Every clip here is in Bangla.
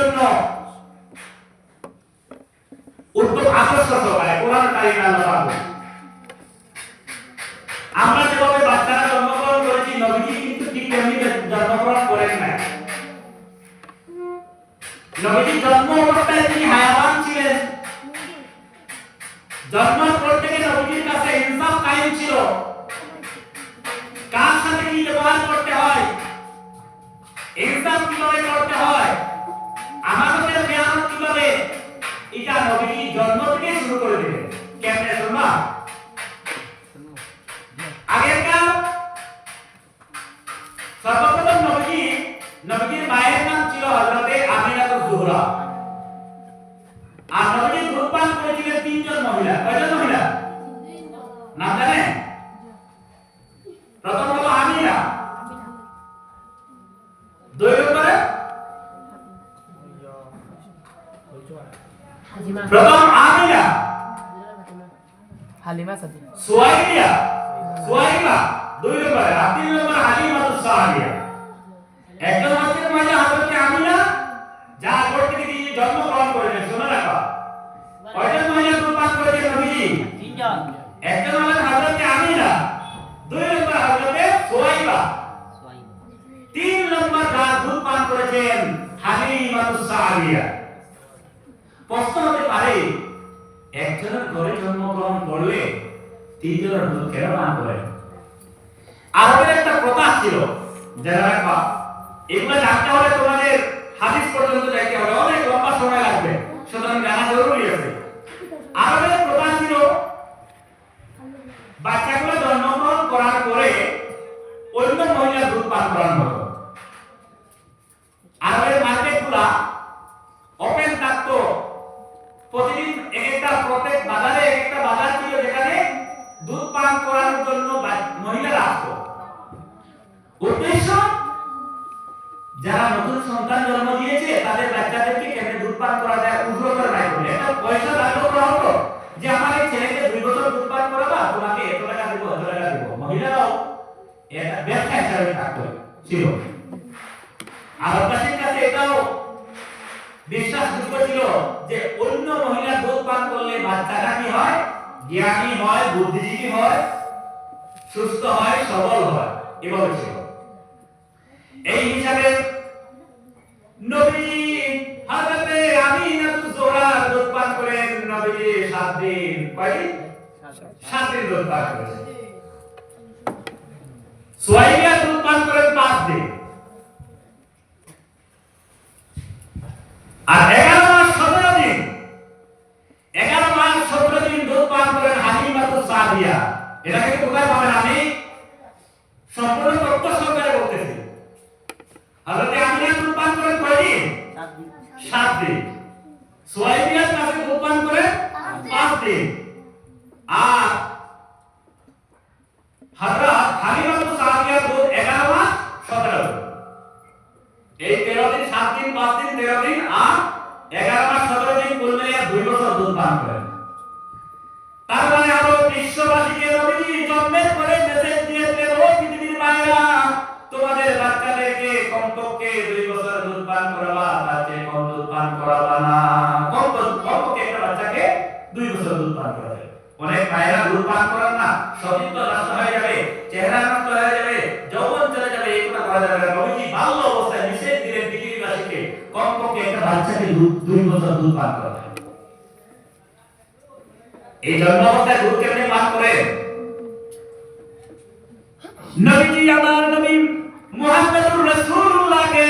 জন্য উত্তম আদর্শ সহকারে কোরআন কারিমে আল্লাহ পাক আমরা যেভাবে বাচ্চারা জন্মগ্রহণ করেছি নবীজি কিন্তু ঠিক তেমনি জন্মগ্রহণ করেন নাই। নবীজি জন্ম অবস্থায় তিনি হায়াওয়ান ছিলেন। জন্মের পর থেকে নবীজির কাছে ইনসাফ কায়েম ছিল, কার সাথে কি ব্যবহার করতে হয়, ইনসাফ কিভাবে করতে হয়, আমাদের জ্ঞান কিভাবে, এটা নবীজি জন্ম থেকে শুরু করে দিলেন। কেমনে শুনবা? আগেকার সর্বপ্রথম নবীজির মায়ের নাম ছিল হযরতে আমিনাতুজ জোহরা। আর নবীজি দুধ পান করেছিলেন তিনজন মহিলা। কয়জন মহিলা নাম জানেন? প্রথম হলো আমিনা, দুই নম্বরে প্রথম আমিনা, হালিমা সাদিয়া, সুয়াইবা, দুই নম্বরে, আর তিন নম্বরে হালিমাতুস সাদিয়া। একজন হচ্ছেন মহিলা হযরতে আমিনা, যার ঘর থেকে তিনি জন্মগ্রহণ করেছেন। শুনে রাখো, কয়জন মহিলা দুধ পান করেছেন নবীজি? তিনজন। একজন হলেন হযরতে আমিনা, দুই নম্বর হযরতে সুয়াইবা, তিন নম্বর যার দুধ পান করেছেন হালিমাতুস সাদিয়া। প্রশ্ন হতে পারে, একজনের ঘরে জন্মগ্রহণ করলে তিনজনের দুধ কেন পান করেন? আরবের একটা প্রথা ছিল, যারা রাখবা, এগুলো জানতে হলে তোমাদের হাদিস পর্যন্ত যাইতে হবে, অনেক লম্বা সময় লাগবে, সুতরাং জানা জরুরি আছে। আরবের প্রথা ছিল, বাচ্চাগুলো জন্মগ্রহণ করার পরে অন্য মহিলা দুধ পান করানো হতো। আরবের মার্কেটগুলা ওপেন থাকতো, প্রতিদিন প্রত্যেক বাজারে একটা বাজার ছিল যেখানে দুধ পান করানোর জন্য মহিলারা আসতো। উদ্দেশ্য, যারা নতুন সন্তান জন্ম দিয়েছে তাদের বাচ্চাদেরকে কেমনে দুধ পান করা যায় উদ্যোগের নাই বলে এটা পয়সা দাঁড়িয়ে করা হতো, যে আমার এই ছেলেকে 2 বছর দুধ পান করাবা, তোমাকে এত টাকা দেবো, এত টাকা দেবো। মহিলারাও এটা ব্যবসা হিসাবে থাকতো ছিল। আরববাসীর কাছে এটাও বিশ্বাসযোগ্য ছিল যে অন্য মহিলা দুধ পান করলে বাচ্চাটা কি হয়, জ্ঞানী হয়, বুদ্ধিজীবী হয়, সুস্থ হয়, সবল হয়, এভাবে ছিল। এই হিসাবে নবীজি হযরতে আমিনাতুজ জোহরা দুধ পান করেন নবীজি 7 দিন। কয়দিন? 7 দিন দুধ পান করেন। সুয়াইবা দুধ পান করেন 5 দিন। আর 11 মাস 17 দিন, 11 মাস 17 দিন দুধ পান করেন হালিমাতুস সাদিয়া। এটাকে কোথায় পাবেন? আমি সম্পূর্ণ তথ্য সহকারে বলতেছি। হযরতে আমিনা দুধ পান করেন কয়দিন? 7 দিন। সুয়াইবার কাছে দুধ পান করেন 5 দিন। আর হযরত হালিমাতুস সাদিয়া দুধ 11 মাস 17 দিন। এই 13 দিন, 7 দিন, 5 দিন, 13 দিন আর 11 মাস 17 দিন কুল মিলিয়ে 2 বছর দুধ পান করেন। তার মানে আরো বিশ্ববাসীকে নবীজি জন্মের পরে মেসেজ দিয়েছিলেন, ও পৃথিবীর মায়েরা, তোমাদের বাচ্চাদেরকে কমপক্ষে 2 বছর দুধ পান করাবা, তার চেয়ে কম দুধ পান করাবা না। কমপক্ষে একটা বাচ্চাকে 2 বছর দুধ পান করাবে। অনেক মায়েরা দুধ পান করান না, সতীত্ব নষ্ট হয়ে যাবে, চেহারা নষ্ট হয়ে যাবে, যৌবন চলে যাবে, এগুলো করা যাবে না। নবীজি বাল্য অবস্থায় নিষেধ দিলেন পৃথিবীবাসীকে কমপক্ষে একটা বাচ্চাকে 2 বছর দুধ পান করাবে। এই জন্ম অবস্থায় দুধ কেমনে পান করেন? নবীজি আমার নবী মুহাম্মদুর রাসূলুল্লাহকে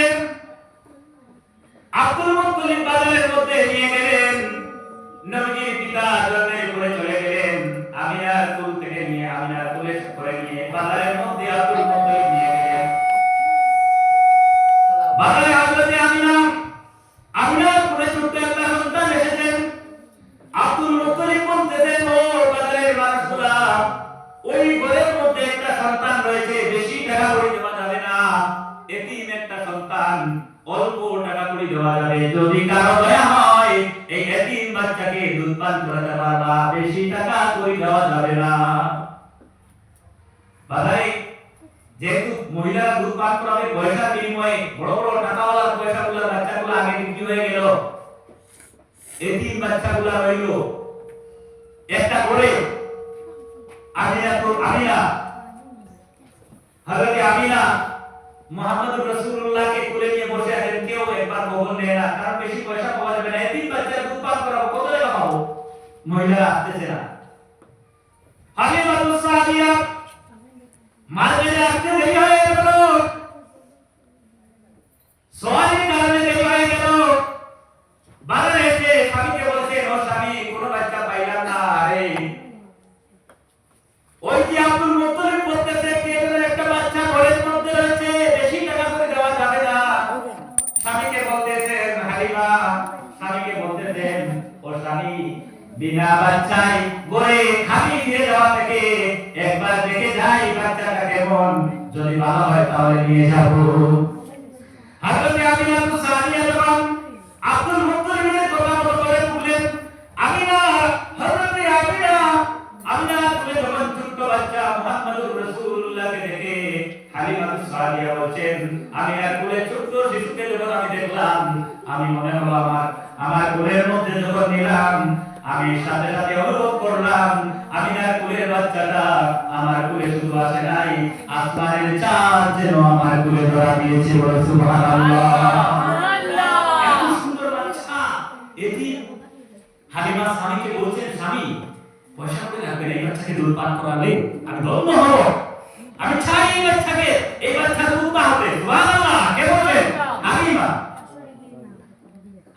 আব্দুল মুত্তালিব বাজারের মধ্যে নিয়ে গেলেন। নবীজির পিতা জন্মের পরে চলে গেলেন, আমিনার কুল থেকে নিয়ে, আমিনার কুলে করে নিয়ে বাজারের মধ্যে আব্দুল মুত্তালিব নিয়ে গেলেন। বাজারে হযরতে আমিনার কুলে ছোট্ট একটা সন্তান এসেছেন। আব্দুল মুত্তালিব বলতেছেন, ও বাজারের মানুষগুলা, ওই ঘরের মধ্যে একটা সন্তান রয়েছে, বেশি টাকা করে দেওয়া যাবে না, এতিম একটা সন্তান, অল্প টাকা করে দেওয়া যাবে। যদি কারো দয়া হয় এই এতিম বাচ্চাকে দুধ পান করাতে পারবা, বেশি টাকা করে দেওয়া যাবে না। বাজারে যেহেতু মহিলারা দুধ পান করাবে পয়সার বিনিময়ে বড় বড় টাকাওয়ালার পয়সাগুলো বাচ্চাগুলো আগে বিক্রি হয়ে গেল, এতিম বাচ্চাগুলো রইল একটা করে। আমিনা হযরত আমিনা মুহাম্মদুর রাসূলুল্লাহকে কোলে নিয়ে বসে আছেন, কেউ একবার বগল নেয় না, কারণ বেশি পয়সা পাওয়া যাবে না, এতিম বাচ্চার দুধ পান করাবো, কত টাকা পাবো? মহিলারা আসতেছে না। হালিমাতুস সাদিয়া মাঝে আসতে দেরি হয়ে গেল, সোয়ালির কারণে দেরি হয়ে গেল। বাজারে এসে স্বামীকে বলছে, ও স্বামী, কোনো বাচ্চা পাইলাম না। আরে ওই যে আব্দুল মুত্তালিব বলতেছে কে যেন একটা বাচ্চা ঘরের মধ্যে রয়েছে, বেশি টাকা করে দেওয়া যাবে না। স্বামীকে বলতেছেন হালিমা, স্বামীকে বলতেছেন, ও স্বামী, বিনা বাচ্চায় ঘরে খালি ফিরে যাওয়া থেকে একবার দেখে যাই বাচ্চাটা কেমন, যদি ভালো হয় তাহলে নিয়ে যাব। হযরত আমিনা সাদিয়া যখন আব্দুল মুত্তালিবের কথা মতো করে বললেন, আমিনা, হযরত আমিনা তুমি যখন ছোট বাচ্চা মুহাম্মদুর রাসূলুল্লাহকে দেখে হালিমা সাদিয়া বলেন, আমিনার কোলে ছোট শিশুকে যখন আমি দেখলাম, আমি মনে হলো আমার কোলের মধ্যে যখন নিলাম, আমি সাথে সাথে অনুভব করলাম আমিনার কোলের বাচ্চাটা আমার কোলে শুধু আসে নাই, আসমানের চাঁদ যেন আমার কোলে ধরা দিয়েছে। বলে সুবহানাল্লাহ, এত সুন্দর বাচ্চা। এটি হালিমা স্বামীকে বলছেন, স্বামী, পয়সা করে লাগবে না, এই বাচ্চাকে দুধ পান করালে আমি ধন্য হব, আমি চাই এই বাচ্চা দুধ পান হবে। সুবহানাল্লাহ, কে বলবেন?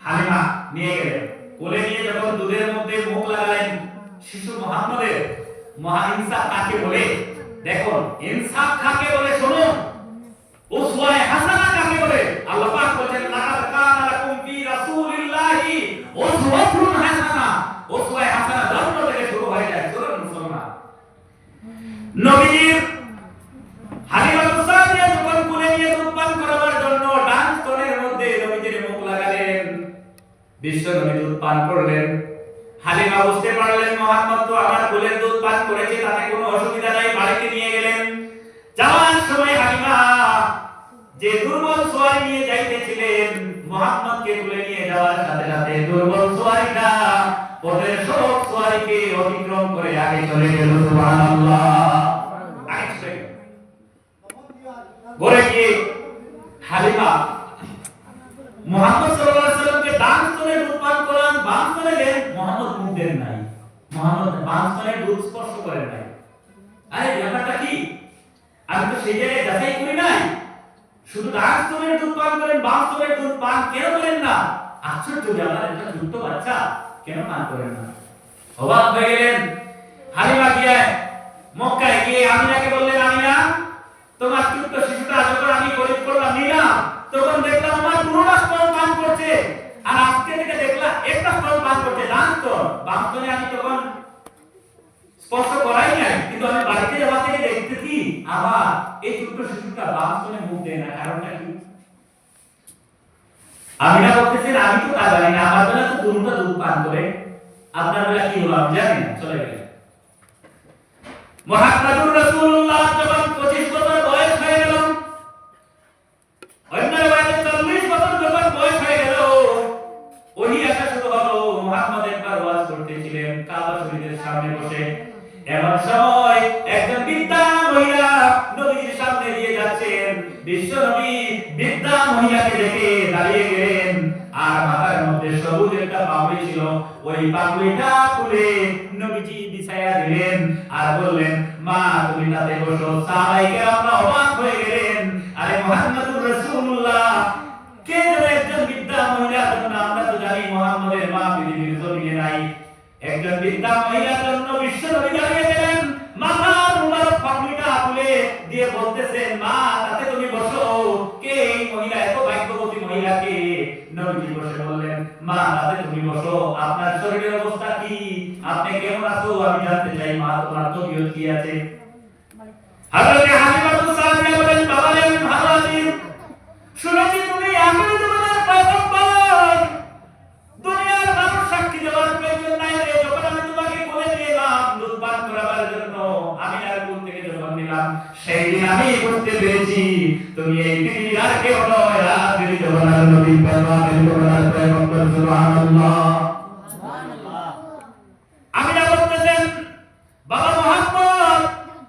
হালিমা নিয়ে গেলেন, কোলে নিয়ে যখন দুধের মধ্যে মুখ লাগালেন, শিশু মুহাম্মদের মহা ইনসাফ কাকে বলে দেখুন, ইনসাফ কাকে বলে শুনুন, উসওয়ায়ে হাসানাহ কাকে বলে। আল্লাহ পাক বলেন, লাকাদ কানা লাকুম ফি রাসূলিল্লাহি উসওয়াতুন হাসানাহ। উসওয়ায়ে হাসানাহ জন্ম থেকে শুরু হয়ে যায়। সূরা মুসলমান নবীর হালিমা সাদিয়া যখন কোলে নিয়ে দুধ পান করাবার জন্য ডান স্তনের মধ্যে নবীজির মুখ লাগালেন, বিশ্ব নবী দুধ পান করলেন। হালিমা বুঝতে পারলেন মুহাম্মদ তো আমার কোলের দুধ পান করেছে, তাতে কোনো অসুবিধা নাই, বাড়িতে নিয়ে গেলেন। যাওয়ার সময় হালিমা যে দুর্বল সোয়ারি নিয়ে যাইতেছিলেন, মুহাম্মদকে কোলে নিয়ে যাওয়ার সাথে সাথে দুর্বল সোয়ারিটা পথের সব সোয়ারিকে অতিক্রম করে আগে চলে গেল। সুবহানাল্লাহ, আগে চলে গেল। ঘরে গিয়ে হালিমা মুহাম্মদ সাল্লাল্লাহু আলাইহি ওয়াসাল্লামকে ডান স্তনে দুধ পান করান, বাম স্তনে দেন। মুহাম্মদ মুখ দেন নাই, মুহাম্মদ বাম স্তনে দুধ স্পর্শ করেন নাই। আরে ব্যাপারটা কি? আমি তো সেই জায়গায় যাচাই করি নাই, শুধু ডান স্তনের দুধ পান করেন, বাম স্তনের দুধ পান কেন করেন না? আশ্চর্য ব্যাপার, একটা ছোট্ট বাচ্চা কেন পান করেন না? অবাক হয়ে গেলেন। হালিমা গিয়ে মক্কায় গিয়ে আমিনাকে বললেন, আমিনা, তোমার ছোট্ট শিশুটা যখন আমি গরিব করলাম নিলাম, তখন দেখলাম আমার পুরোটা স্তন পান করছে, আর আজকে থেকে দেখলাম একটা স্তন পান করছে, ডান স্তন। বাম স্তনে আমি তখন স্পর্শ করাই নাই, কিন্তু আমি বাড়িতে যাওয়া থেকে দেখতেছি আবার এই ছোট্ট শিশুটা বাম স্তনে মুখ দেয় না, কারণটা কি? আমিনা বলতেছেন, আমি তো তা জানি না, আমার বেলা তো পুরোটা দুধ পান করে, আপনার বেলা কি হলো আমি জানি না। চলে গেলেন। মুহাম্মদুর রাসূলুল্লাহ যখন 25 বছর বয়স হয়ে গেল, অন্য রাতে 40 বছর যখন বয়স হয়ে গেল, ওহি আসা শুরু হলো। মুহাম্মদ একবার ওয়াজ করতেছিলেন কাবা শরীফের সামনে বসে, এমন সময় একজন বৃদ্ধা মহিলা নবীর সামনে দিয়ে যাচ্ছেন। বিশ্ব নবী বৃদ্ধা মহিলাকে দেখে দাঁড়িয়ে গেলেন, আর মাথার মধ্যে সবুজ একটা পাগড়ি ছিল, ওই পাগড়িটা খুলে নবীজি বিছায়া দিলেন আর বললেন, মা তুমি তাতে বসো। সাহাবায়ে কেরামরা অবাক হয়ে গেলেন, আরে মুহাম্মদুর রাসূলুল্লাহ, কে যেন একজন বৃদ্ধা মহিলার জন্য, আমরা তো জানি মুহাম্মদের মা পৃথিবীর জমিনে নাই, একজন বৃদ্ধা মহিলার জন্য বিশ্ব নবী দাঁড়িয়ে গেলেন, মাথার মুবারক পাগড়িটা খুলে দিয়ে বলতেছেন, মা তাতে তুমি বসো। কে এই মহিলা, এত ভাগ্যবতী মহিলাকে? নবীজি বসে বললেন, মা তাতে তুমি বসো, আপনার শরীরের অবস্থা কি, আপনি কেমন আছো আমি জানতে চাই, মা তোমার তবিয়ত কি আছে? হযরত হালিমা সাদিয়া বলেন, বাবা আমি ভালো আছি, শুনেছি তুমি আখির জীবনের পয়গম্বর, দুনিয়ার মানুষ সাক্ষী দেওয়ার প্রয়োজন নাই রে। যখন আমি তোমাকে কোলে নিয়ে এলাম দুধ পান করাবার জন্য, আমি আর কোল থেকে যখন নিলাম, সেই দিন আমি বুঝতে পেরেছি তুমি এই পৃথিবীর আর কেউ নয়, আখির জামানার নবী পেগম্বর জামানার পয়গম্বর। সুবহানাল্লাহ। আমি না বলতেছেন বাবা মুহাম্মদ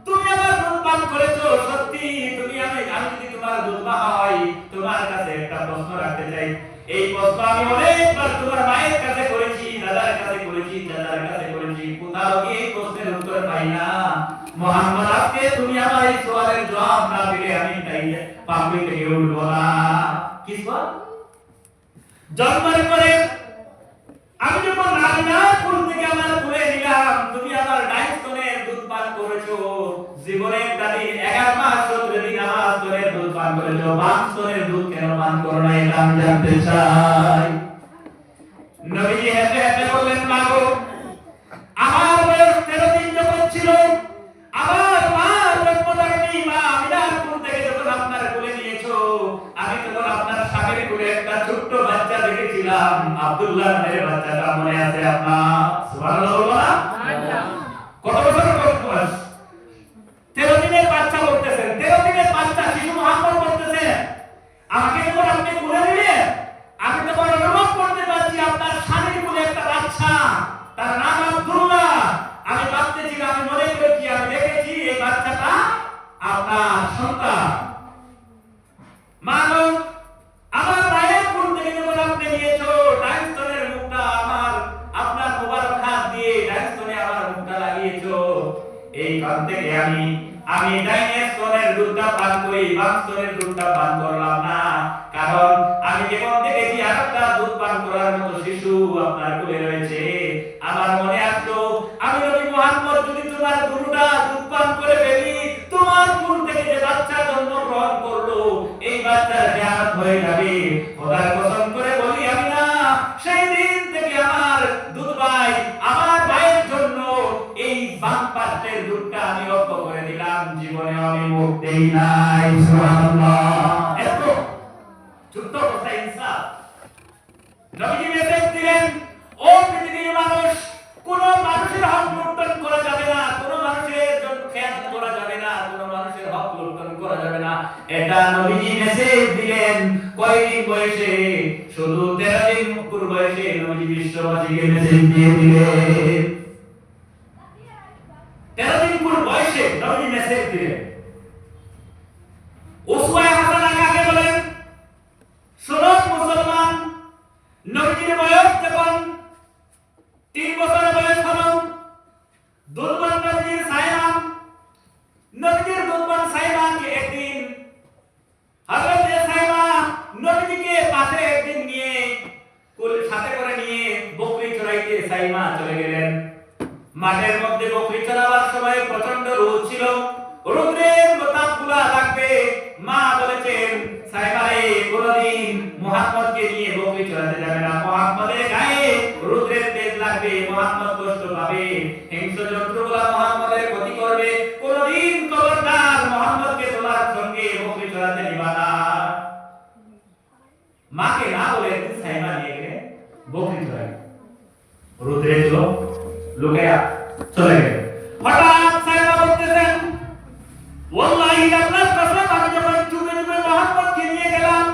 তুমি আমার দুধ পান করেছো, সত্যি তুমি আমি যদি তোমার দুধ মা হয়, তোমার কাছে একটা প্রশ্ন রাখতে চাই। এই প্রশ্ন আমি অনেকবার তোমার মায়ের কাছে করেছি, দাদার কাছে করেছি, চাচার কাছে করেছি, কোথাও কি এই প্রশ্নের উত্তর পাই না। মুহাম্মদ আজকে তুমি আমার এই সওয়ালের জবাব না দিলে আমি তাই পাপড়ি থেকে উঠবো না। কি সওয়াল? জন্মের পরে আমি যখন নারীনাথপুর থেকে আমার তুলে নিলাম, তুমি আমার ডাইন স্তনের দুধ পান করেছো। জীবনের দাদি 11 মাস 17 দিন আমার স্তনের দুধ পান করেছো, বাম স্তনের দুধ কেন পান করো না, এটা আমি জানতে চাই। নবীজি হেসে হেসে বললেন, মাগো আমার বয়স 13 দিন যখন ছিল, আমার মা জন্মদাত্রী মা আমিনাপুর থেকে যখন আপনার কোলে নিয়েছো, আমি তখন আপনার স্বামীর কোলে একটা ছোট্ট বাচ্চা দেখেছিলাম, আব্দুল্লাহ নামের বাচ্চাটা মনে আছে আপনার? সুবহানাল্লাহ। কত বছর বয়স? 13 দিনের বাচ্চা বলতেছেন, 13 দিনের বাচ্চা শিশু মুহাম্মদ বলতেছেন। আমাকে যখন আপনি কোলে নিলেন, আমি তখন অনুভব করতে পারছি আপনার স্বামীর কোলে একটা বাচ্চা, তার নাম আব্দুল্লাহ। আমি ভাবতেছিলাম, আমি মনে করেছি, আমি দেখেছি এই বাচ্চাটা আপনার সন্তান। মানো আমার মায়ের কোল থেকে যখন আপনি নিয়েছো, ডাইন স্তনের মুখটা আমার আপনার মোবারক হাত দিয়ে ডাইন স্তনে আমার মুখটা লাগিয়েছো। এই কারণ থেকে আমি ডাইন স্তনের দুধটা পান করি, বাম স্তনের দুধটা পান করলাম না। কারণ আমি যখন দেখেছি আরেকটা দুধ পান করার মতো শিশু আপনার কোলে রয়েছে, আমার মনে আসলো আমি নবী মুহাম্মদ যদি তোমার দুধটা দুধ পান করে ফেলি, তোমার কোল থেকে যে বাচ্চা জন্মগ্রহণ করলো এই বাচ্চার কিয়ামত হয়ে যাবে। খোদার কসম করে বলি আমি না, সেই দিন থেকে আমার দুধ ভাই, আমার ভাইয়ের জন্য এই বাম পাশের দুধটা আমি অফ করে দিলাম, জীবনে আমি মুখ দেই নাই। সুবহানাল্লাহ। এত ছোট্ট কথা ইনসাফ। নবীজি মেসেজ দিলেন, ও পৃথিবীর মানুষ, কোন মানুষের হক লুণ্ঠন করা যাবে না, কোন মানুষের জন্য খেয়ানত করা যাবে না, কোন মানুষের হক লুণ্ঠন করা যাবে না। এটা নবীজি মেসেজ দিলেন কয়দিন বয়সে? শুধু 13 দিন মুকুর বয়সে নবীজি বিশ্ববাসীকে মেসেজ দিয়ে দিলেন। 13 দিন মুকুর বয়সে নবীজি মেসেজ দিলেন। উসওয়ায়ে হাসানা কাকে বলেন? শোনো মুসলমান, নবীজির বয়স যখন 3 বছরের বয়স হলো, দুধবান নবীজির সাইমা, নবীজির দুধবান সাইমাকে একদিন হযরত সাইমা নবীজিকে পাশে একদিন নিয়ে সাথে করে নিয়ে বকরি চড়াইতে সাইমা চলে গেলেন। মাঠের মধ্যে বকরি চড়াবার সময় প্রচন্ড রোদ ছিল, রোদের তাপগুলা লাগবে। মা বলেছেন, সাইমা রে, কোনদিন মুহাম্মদকে নিয়ে বকরি চড়াতে যাবে না, মুহাম্মদের গায়ে রোদের তেজ লাগবে, মুহাম্মদ কষ্ট পাবে, হিংস্র জন্তুগুলা মুহাম্মদের ক্ষতি করবে, কোনদিন খবরদার মুহাম্মদকে তোমার সঙ্গে বকরি চড়াতে নিবা না। মাকে না বলে সাইমা নিয়ে গেলে বকরি চড়াই, রোদে ছিল লুকায়া চলে গেল। হঠাৎ সাইমা বলতেছেন, ওয়াল্লাহি আল্লাহর কসম, আমি যখন চুপে চুপে মুহাম্মদকে নিয়ে গেলাম,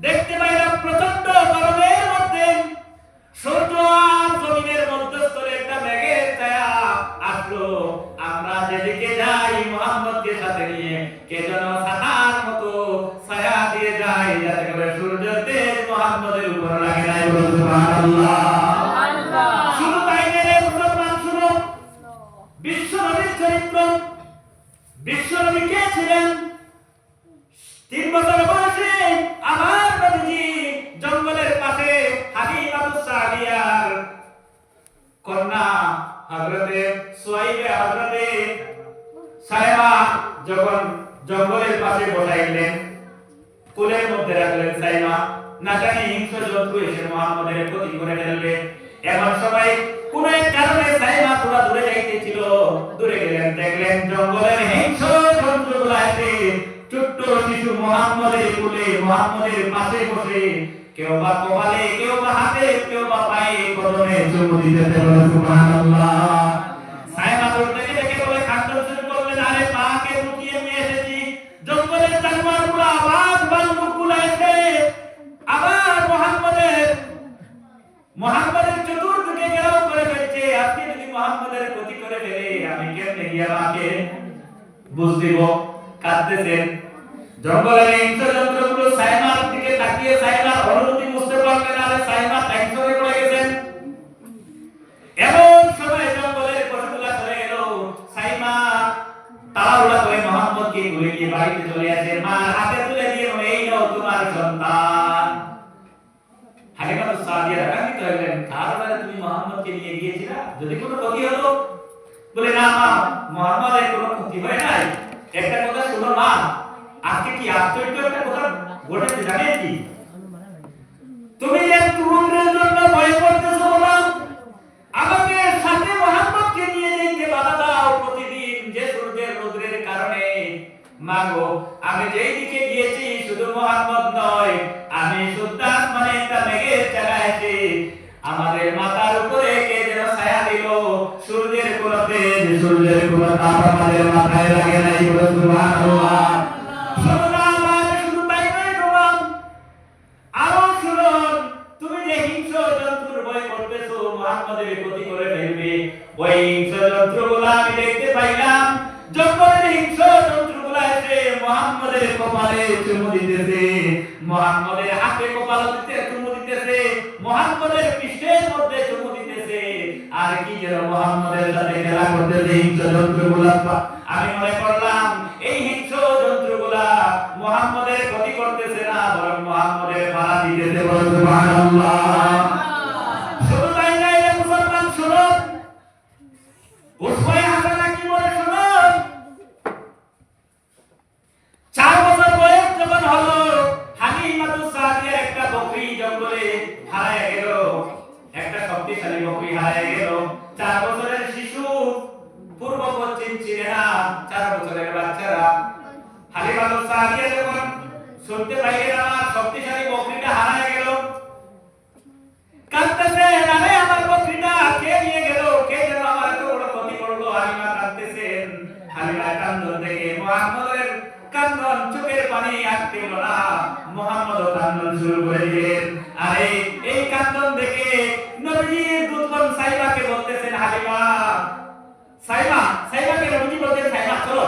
দেখতে পাইলাম প্রচন্ড গরমের মধ্যে সূর্য আর জমিনের মধ্যস্থলে একটা মেঘের ছায়া আসলো। আমরা যেদিকে যাই মুহাম্মদকে সাথে নিয়ে কে যেন ছাতার মতো ছায়া দিয়ে যায়, যাতে করে সূর্যের তেজ মুহাম্মদের উপর লাগে না। সুবহানাল্লাহ। শুধু তাই নয় মুসলমান, শুনো বিশ্ব নবীর চরিত্র। বিশ্ব নবী কে ছিলেন? 3 বছর বয়সে আমার নবীজি জঙ্গলের পাশে হালিমাতুস সাদিয়ার কন্যা হযরতে সুয়াইবে হযরতে সাইমা যখন জঙ্গলের পাশে বসাইলেন, কোলের মধ্যে রাখলেন সাইমা, না জানি হিংস্র জন্তু এসে মুহাম্মদের ক্ষতি করে ফেলবে। এমন সময় কোন এক কারণে সাইমা পুরো দূরে যাইতেছিল, দূরে গেলেন, দেখলেন জঙ্গলের হিংস্র জন্তুগুলো এসে ছোট্ট শিশু মুহাম্মদের কোলে, মুহাম্মদের পাশে বসে কেউ বা কপালে, কেউ বা হাতে, কেউ বা পায়ে, কদমে চুমু দিতেছে। সুবহানাল্লাহ। সাইমা দূর থেকে দেখে বলে কান্না শুরু করলেন, আরে পাকে লুকিয়ে বুঝ দিব, কাঁদতেছেন। জঙ্গলের হিংস্র জন্তুগুলো সাইমার দিকে তাকিয়ে সাইমার অনুভূতি বুঝতে পারলেন, আরে সাইমা টেনশনে পড়ে গেছেন। এমন সময় জঙ্গলের পশুগুলা চলে গেল, সাইমা তাড়াহুড়া করে মুহাম্মদকে ঘুরে গিয়ে বাড়িতে চলে আসে, মা হাতে তুলে দিয়ে এই নাও তোমার সন্তান। হালিমা তো সাদিয়া রাগান্বিত হলেন, তারপরে তুমি মুহাম্মদকে নিয়ে গিয়েছিলা, যদি কোনো ক্ষতি হতো? বলে না মা, মুহাম্মদের কোনো ক্ষতি হয় নাই। একটা কথা শুনো মা, আজকে কি আশ্চর্য একটা কথা ঘটেছে জানেন কি? তুমি যে তুরুনের জন্য ভয় করতেছো না, আমাকে সাথে মুহাম্মদকে নিয়ে যেতে বাধা দাও প্রতিদিন যে সূর্যের রোদের কারণে। মাগো, আমি যেই দিকে গিয়েছি শুধু মুহাম্মদ নয়, আমি সুদ্দা মানে একটা মেঘের চাকায় এসে আমাদের মাথার উপরে কে যেন ছায়া দিল, সূর্যের কোনো তেজ, সূর্যের কোনো তাপ আমাদের মাথায় লাগে নাই। বলে সুবহানাল্লাহ। শুধু তাই নয় গোলাম, আরো শুনুন, তুমি যে হিংস্র জন্তুর ভয় করতেছো মুহাম্মদের ক্ষতি করে ফেলবে, ওই হিংস্র জন্তুগুলো আমি দেখতে পাইলাম। জঙ্গলের হিংস্র জন্তুগুলো এসে মুহাম্মদের কপালে চুমু দিতেছে, মুহাম্মদের হাতে কপালে চুমু দিতেছে, মুহাম্মদের পৃষ্ঠের মধ্যে চুমু দিতেছে, আর কি যেন মুহাম্মদের সাথে খেলা করতেছে হিংস্র জন্তুগুলো। আমি মনে করলাম এই হিংস্র জন্তুগুলা মুহাম্মদের ক্ষতি করতেছে না, বরং মুহাম্মদের পাড়া দিতেছে। বলে সুবহানাল্লাহ। শুধু তাই নয় রে মুসলমান, শুনুন, উসওয়ায়ে হাসানা কি বলে শুনুন। 4 বছর বয়স যখন হলো, হালিমাতুস সাদিয়ার একটা বকরি জঙ্গলে হারায় গেল, একটা শক্তিশালী বকরি হারায় গেল। 4 বছরের শিশু, পূর্ব পশ্চিম চিনে না 4 বছরের বাচ্চারা। হালিমাতুস সাদিয়া যখন শুনতে পাইলেন আমার শক্তিশালী বকরিটা হারায় গেল, কাঁদতেছে, আরে আমার বকরিটা কে নিয়ে গেল, কে যেন আমার এত বড় ক্ষতি করলো। হালিমা কাঁদতেছেন, হালিমার কান্দন দেখে মুহাম্মদের কান্দন, চোখের পানি আটকে গেল না, মুহাম্মদও কান্দন শুরু করে দিলেন। আরে এই কান্দন দেখে নবীজির দুধবন সাইবাকে বলতেছেন, হালিমা, সাইবাকে নবীজি বলতেন, সাইবা চলো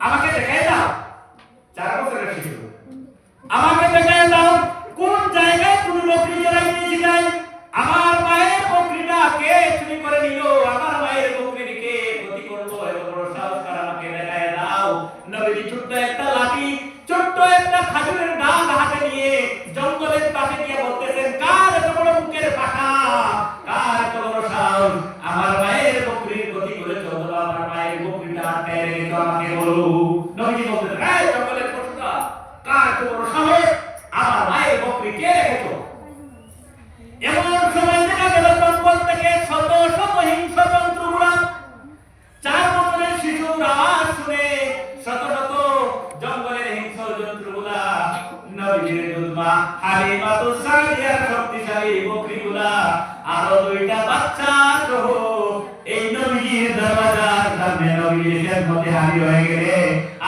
আমাকে দেখাই দাও। 4 বছরের শিশু, আমাকে দেখাই দাও কোন জায়গায় তুমি বকরি চড়াই নিয়েছিলে, আমার মায়ের বকরিটা কে চুরি করে নিল, আমার মায়ের বকরিকে ক্ষতি করলো, এত বড় সাহস কার, আমাকে দেখাই দাও। নবীজি ছোট্ট একটা লাঠি, ছোট্ট একটা খাজুরের ডাল হাতে নিয়ে জঙ্গলের পাশে গিয়ে বলতেছেন, কার এত বড় মুখের পাখা, কার এত বড় সাহস, আমার মায়ের বকরির ক্ষতি করেছো, অথবা আমার মায়ের বকরিটা আটকে রেখেছো, আমাকে বলো। নবীজি বলতেছেন, এই জঙ্গলের পশুরা, কার এত বড় সাহস, আমার মায়ের বকরি কে রেখেছো? এমন সময় দেখা গেল জঙ্গল থেকে শত শত হিংস্র জন্তুগুলা, 4 বছরের শিশুর আওয়াজ শুনে শত শত জঙ্গলের হিংস্র জন্তুগুলা নবীজির দুধমা হালিমাতুস সাদিয়ার শক্তিশালী বকরিগুলা আরো 2টা বাচ্চা সহ এই নবীজির দরওয়াজার সামনে নবীজির খেদমতে হাজির হয়ে গেলে,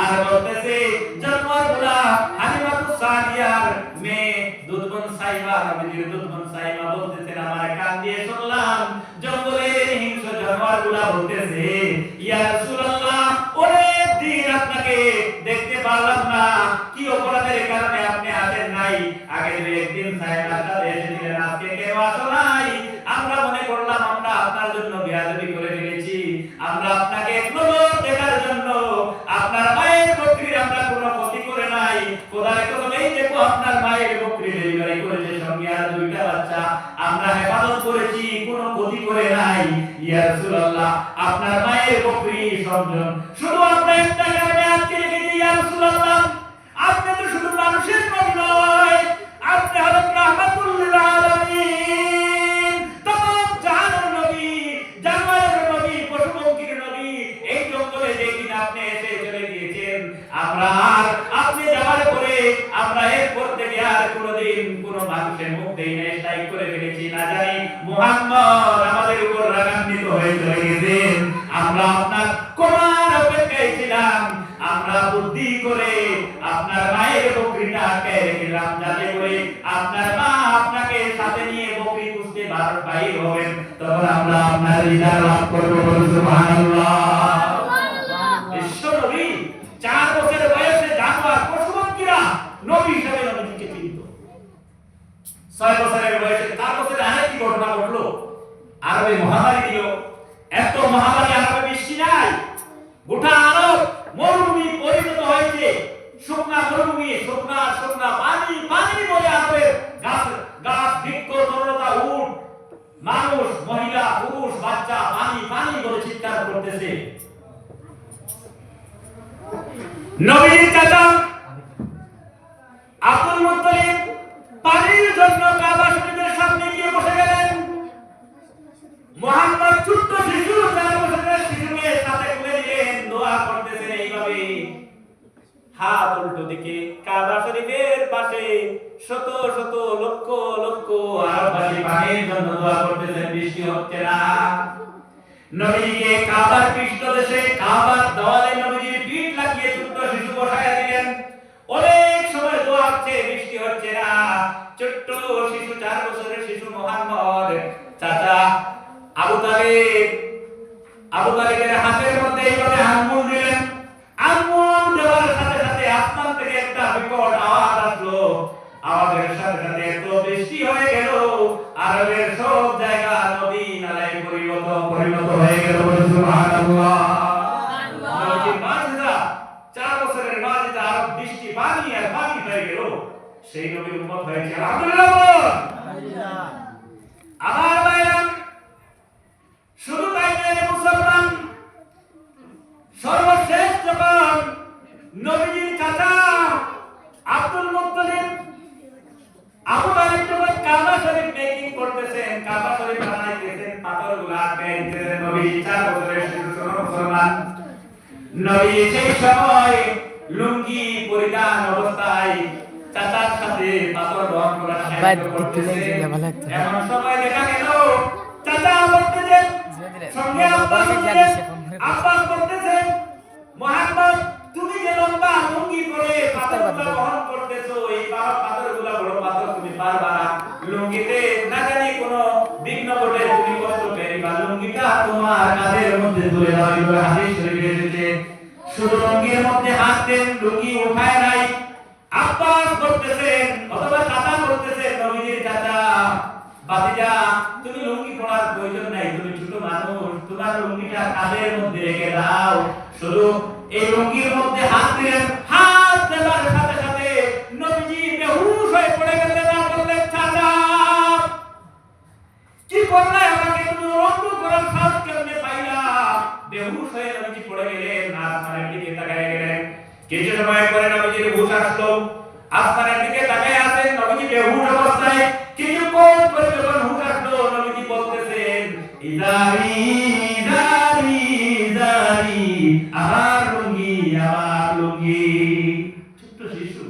আর বলতেছে জানোয়ারগুলা হালিমাতুস সাদিয়ার মেয়ে দুধবন সাইবা, নবীজির দুধবন সাইবা বলতেছেন, আমার কান দিয়ে শুনলাম জঙ্গলের হিংস্র জানোয়ারগুলা বলতেছে, ইয়া রাসূলুল্লাহ, অনেক দিন আপনাকে দেখতে পারলাম না, কি অপরাধের কারণে আপনি আসেন নাই? আগে একদিন সাইবার সাথে এসেছিলেন, আজকে কেন আসো নাই? আমরা মনে করলাম আমরা আপনার জন্য বেয়াদবি করে ফেলেছি, আমরা আপনাকে একবার দেখার জন্য আপনার মায়ের বকরির আমরা কোনো ক্ষতি করে নাই। খোদার কসম, এই দেখো আপনার মায়ের বকরি ডেলিভারি করেছে, সঙ্গে আর 2টা বাচ্চা, আমরা হেফাজত করেছি, কোনো ক্ষতি করে নাই। ইয়া রাসূলুল্লাহ, আপনার মায়ের বকরি সবজন, শুধু আমরা একটা কারণে আজকে রেখেছি। ইয়া রাসূলুল্লাহ, আপনি তো শুধু মানুষের নবী নয়, আপনি হলেন রাহমাতুল লিল আলামিন, तमाम জাহানের নবী, জানোয়ারের নবী, পশুপক্ষীর নবী। এই জঙ্গলে যেদিন আপনি এসে চলে গিয়েছেন, আমরা আর আপনি যাওয়ার পরে আমরা এরপর থেকে আর কোনোদিন কোনো মানুষের মুখ দেই না, তাই করে ফেলেছি। না জানি মুহাম্মদ আমাদের উপর রাগান্বিত হয়ে চলে গেছেন, আমরা আপনার কোরআন অপেক্ষায় ছিলাম, আমরা বুদ্ধি করে আপনার মায়ের বকরিটা আটকে রেখেছিলাম, যাতে করে আপনার মা আপনাকে সাথে নিয়ে বকরি খুঁজতে বাইর হবেন, তখন আমরা আপনার হৃদয় লাভ করবো। সুবহানাল্লাহ। বিশ্বনবী 6 বছরের বয়সে 4 বছরে আরেকটি ঘটনা ঘটলো, আরবে মহামারী দিল। এত মহামারী, আরবে বৃষ্টি নাই, গোটা আরব মরুভূমি পরিণত হয়েছে, শুকনা মরুভূমি, শুকনা শুকনা পানি পানি বলে আরবের গাছ গাছ বৃক্ষ তরুলতা, উট, মানুষ, মহিলা, পুরুষ, বাচ্চা পানি পানি বলে চিৎকার করতেছে। নবীর চাচা আব্দুল মুত্তালিব পানির জন্য কাবা শরীফের সামনে গিয়ে বসে গেলেন। মুহাম্মদ ছোট্ট শিশু, 4 বছরের শিশুকে সাথে তুলে নিলেন, দোয়া করতেছেন এইভাবে, হাত উল্টো দিকে। কাবা শরীফের পাশে শত শত লক্ষ লক্ষ আরববাসী পানির জন্য দোয়া করতেছেন, বৃষ্টি হচ্ছে না। নবীকে কাবার পৃষ্ঠদেশে, কাবার দেওয়ালে নবীজির পিঠ লাগিয়ে ছোট্ট শিশু বসায়া দিলেন। অনেক সময় দোয়া হচ্ছে, বৃষ্টি হচ্ছে না। ছোট্ট শিশু, 4 বছরের শিশু মুহাম্মদ চাচা আবু তালিবের হাতের মধ্যে এইভাবে আঙ্গুল দিলেন। আঙ্গুল দেওয়ার সাথে সাথে আসমান থেকে একটা বিকট আওয়াজ আসলো। আওয়াজের সাথে সাথে এত বৃষ্টি হয়ে গেল, আরবের সব জায়গা নদী নালায় পরিণত হয়ে গেল। সুবহানাল্লাহ। নবীর মাযিজা, 4 বছরের মাযিজা, আরব বৃষ্টি পানি আর পানি হয়ে গেল। সেই নবীর উম্মত হয়েছে আলহামদুলিল্লাহ। আমার ভাইরা, শুধু তাই নয় মুসলমান, সর্বশেষ যখন নবীজির চাচা আব্দুল মুত্তালিব আবু তালিব যখন কাবা শরীফ মেকিং করতেছেন, কাবা শরীফ বানাইতেছেন, পাথরগুলো আটকাইতেছেন, নবী 4 বছরের শিশু মুসলমান। নবী সেই সময় লুঙ্গি পরিধান অবস্থায় চাচার সাথে পাথর বহন করার সাহায্য করতেছেন। এমন সময় দেখা গেল চাচা বলতেছেন, সঙ্গে আব্বাস বলতেছেন, মুহাম্মদ তুমি যে লম্বা লুঙ্গি পরে পাথরগুলো বহন করতেছো, এই পাথরগুলো বড় পাথর, তুমি পারবা না। লুঙ্গিতে না জানি কোনো বিঘ্ন ঘটে, তুমি কষ্ট পেরিবা। লুঙ্গিটা তোমার কাঁধের মধ্যে তুলে দাও, এই হাদিস শরীফে এসেছে। শুধু লুঙ্গির মধ্যে হাত দেন, লুঙ্গি উঠায় নাই। আব্বাস করতেছেন অথবা চাচা করতেছেন, নবীজির চাচা, বাতিজা তুমি লুঙ্গি পরার প্রয়োজন নাই, তুমি ছোট মানুষ, তোমার লুঙ্গিটা কাঁধের মধ্যে রেখে দাও। শুধু এই লুঙ্গির মধ্যে হাত দিলেন, হাত দেওয়ার সাথে সাথে নবীজি বেহুশ হয়ে পড়ে গেলেন। আর বললেন, চাচা কি করলে আমাকে, তুমি রক্ত করার সাহস কেমনে পাইলা? বেহুশ হয়ে নবীজি পড়ে গেলেন, আসমানের দিকে তাকায় গেলেন। কিছু সময় পরে নবীজির হুঁশ আসলো, আসমানের দিকে তাকায় আছেন নবীজি বেহুশ অবস্থায়। কিছুক্ষণ পরে যখন হুঁশ আসলো, নবীজি বলতেছেন, ইদারি ইদারি ইদারি, আমার লুঙ্গি আমার লুঙ্গি। ছোট্ট শিশু,